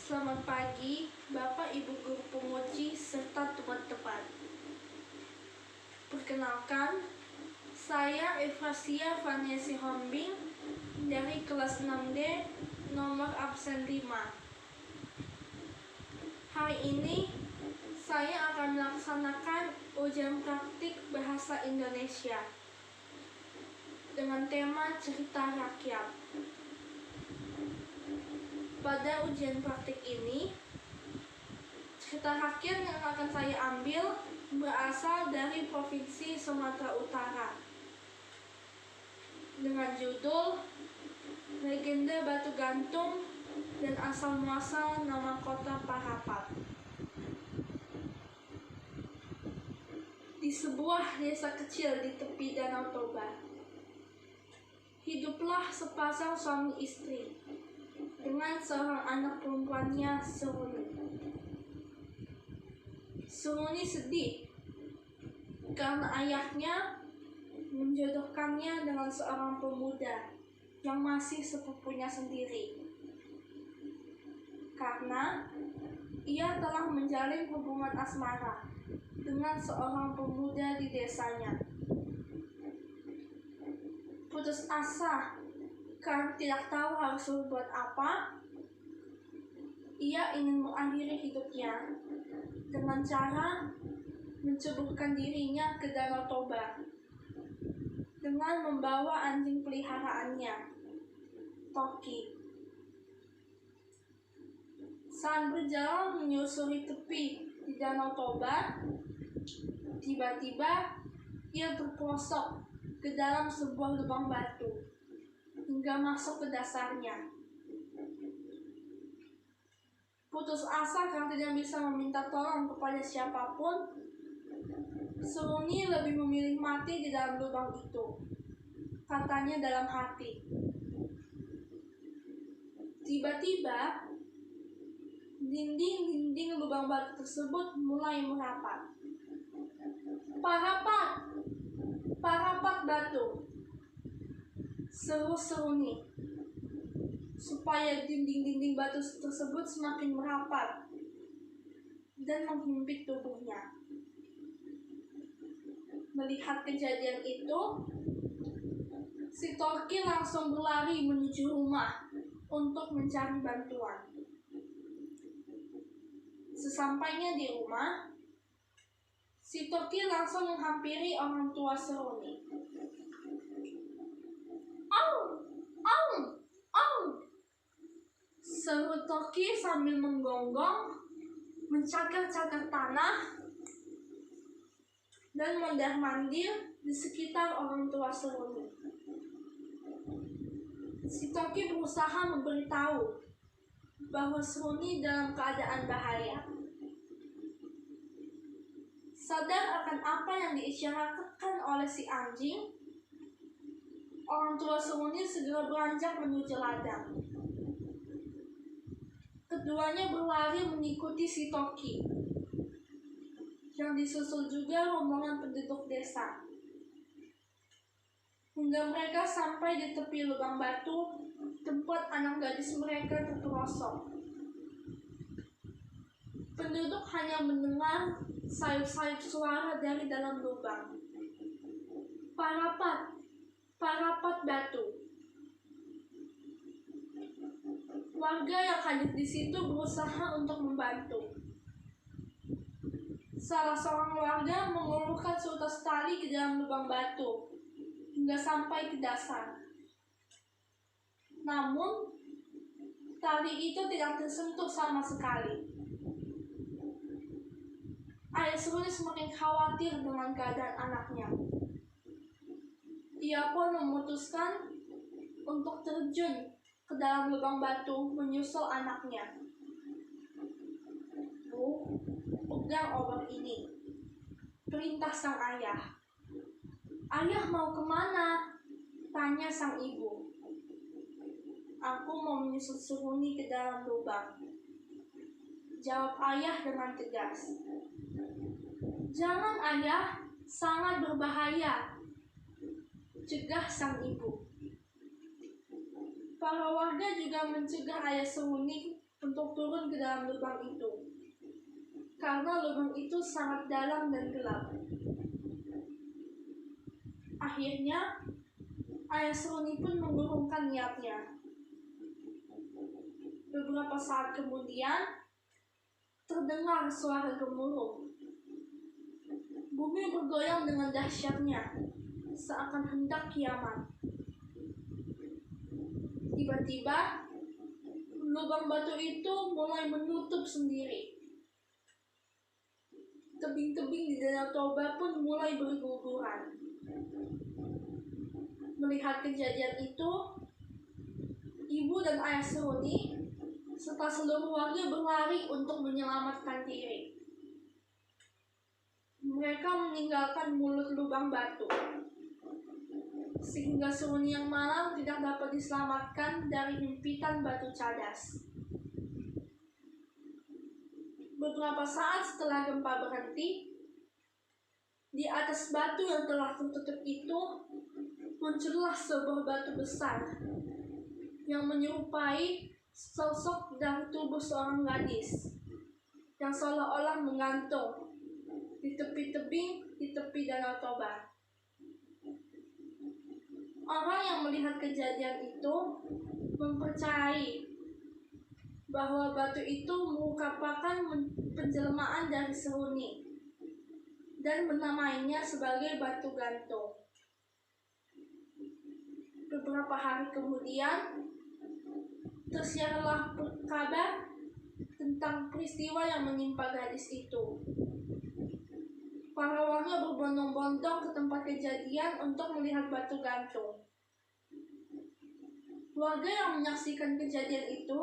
Selamat pagi, Bapak Ibu Guru Penguji serta teman-teman. Perkenalkan, saya Evrasia Vanessa Hombing dari kelas 6D nomor absen 5. Hari ini saya akan melaksanakan ujian praktik bahasa Indonesia dengan tema cerita rakyat. Pada ujian praktik ini, cerita rakyat yang akan saya ambil berasal dari Provinsi Sumatera Utara dengan judul Legenda Batu Gantung dan Asal-Muasal Nama Kota Parapat. Di sebuah desa kecil di tepi Danau Toba, hiduplah sepasang suami istri dengan seorang anak perempuannya, Seruni. Seruni sedih karena ayahnya menjodohkannya dengan seorang pemuda yang masih sepupunya sendiri, karena ia telah menjalin hubungan asmara dengan seorang pemuda di desanya. Putus asa karena tidak tahu harus berbuat apa, ia ingin mengakhiri hidupnya dengan cara menceburkan dirinya ke Danau Toba dengan membawa anjing peliharaannya, Toki. Saat berjalan menyusuri tepi di Danau Toba, tiba-tiba ia terperosok ke dalam sebuah lubang batu hingga masuk ke dasarnya. Putus asa karena tidak bisa meminta tolong kepada siapapun, Seruni lebih memilih mati di dalam lubang itu, katanya dalam hati. Tiba-tiba, dinding-dinding lubang batu tersebut mulai merapat. Parapat! Parapat batu! Seru Seruni, supaya dinding-dinding batu tersebut semakin merapat dan menghimpit tubuhnya. Melihat kejadian itu, si Toki langsung berlari menuju rumah untuk mencari bantuan. Sesampainya di rumah, si Toki langsung menghampiri orang tua Seruni. "Au! Au! Au!" seru Toki sambil menggonggong, mencakar-cakar tanah, dan mondar-mandir di sekitar orang tua Seruni. Si Toki berusaha memberitahu bahwa Seruni dalam keadaan bahaya. Sadar akan apa yang diisyaratkan oleh si anjing, orang tua Seruni segera beranjak menuju ladang. Keduanya berlari mengikuti si Toki, yang disusul juga rombongan penduduk desa, hingga mereka sampai di tepi lubang batu tempat anak gadis mereka terperosok. Penduduk hanya mendengar sayup-sayup suara dari dalam lubang. Parapat! Parapat batu! Warga yang hadir di situ berusaha untuk membantu. Salah seorang warga mengulurkan seutas tali ke dalam lubang batu hingga sampai ke dasar. Namun, tali itu tidak tersentuh sama sekali. Ayah Seruni semakin khawatir dengan keadaan anaknya. Ia pun memutuskan untuk terjun ke dalam lubang batu menyusul anaknya. "Bu, pegang obor ini," perintah sang ayah. "Ayah mau kemana?" tanya sang ibu. "Aku mau menyusul Seruni ke dalam lubang," jawab ayah dengan tegas. "Jangan ayah, sangat berbahaya," cegah sang ibu. Para warga juga mencegah ayah Seruni untuk turun ke dalam lubang itu, karena lubang itu sangat dalam dan gelap. Akhirnya, ayah Seruni pun mengurungkan niatnya. Beberapa saat kemudian, terdengar suara gemuruh. Bumi bergoyang dengan dahsyatnya, seakan hendak kiamat. Tiba-tiba, lubang batu itu mulai menutup sendiri. Tebing-tebing di Danau Toba pun mulai berguguran. Melihat kejadian itu, ibu dan ayah Seruni serta seluruh warga berlari untuk menyelamatkan diri. Mereka meninggalkan mulut lubang batu, sehingga Seruni yang malang tidak dapat diselamatkan dari himpitan batu cadas. Beberapa saat setelah gempa berhenti, di atas batu yang telah tertutup itu muncullah sebuah batu besar yang menyerupai sosok dan tubuh seorang gadis yang seolah-olah menggantung di tepi tebing di tepi Danau Toba. Orang yang melihat kejadian itu mempercayai bahwa batu itu merupakan penjelmaan dari Seruni dan menamainya sebagai batu gantung. Beberapa hari kemudian, tersiarlah kabar tentang peristiwa yang menimpa gadis itu. Para warga berbondong-bondong ke tempat kejadian untuk melihat batu gantung. Warga yang menyaksikan kejadian itu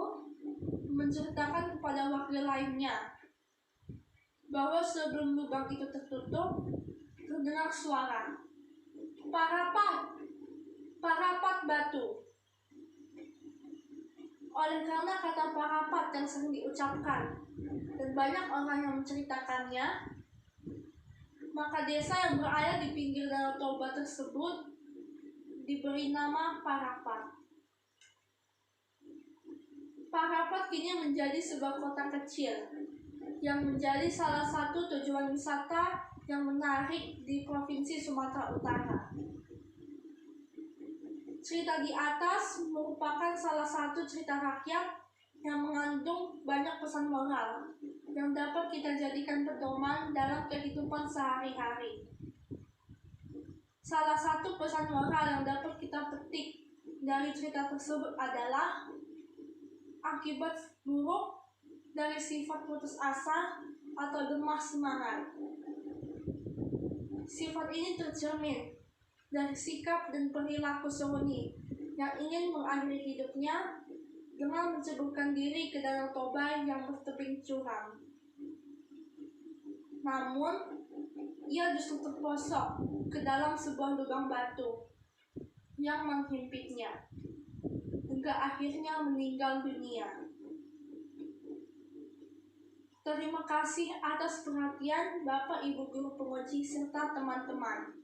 menceritakan kepada warga lainnya bahwa sebelum lubang itu tertutup, terdengar suara, "Parapat! Parapat batu!" Oleh karena kata parapat yang sering diucapkan dan banyak orang yang menceritakannya, maka desa yang berada di pinggir Danau Toba tersebut diberi nama Parapat. Parapat kini menjadi sebuah kota kecil yang menjadi salah satu tujuan wisata yang menarik di Provinsi Sumatera Utara. Cerita di atas merupakan salah satu cerita rakyat yang mengandung banyak pesan moral yang dapat kita jadikan pedoman dalam kehidupan sehari-hari. Salah satu pesan moral yang dapat kita petik dari cerita tersebut adalah akibat buruk dari sifat putus asa atau lemah semangat. Sifat ini tercermin dari sikap dan perilaku Seruni yang ingin mengakhiri hidupnya dengan menceburkan diri ke Danau Toba yang bertebing curam. Namun, ia justru terposok ke dalam sebuah lubang batu yang menghimpitnya, hingga akhirnya meninggal dunia. Terima kasih atas perhatian Bapak Ibu Guru Penguji serta teman-teman.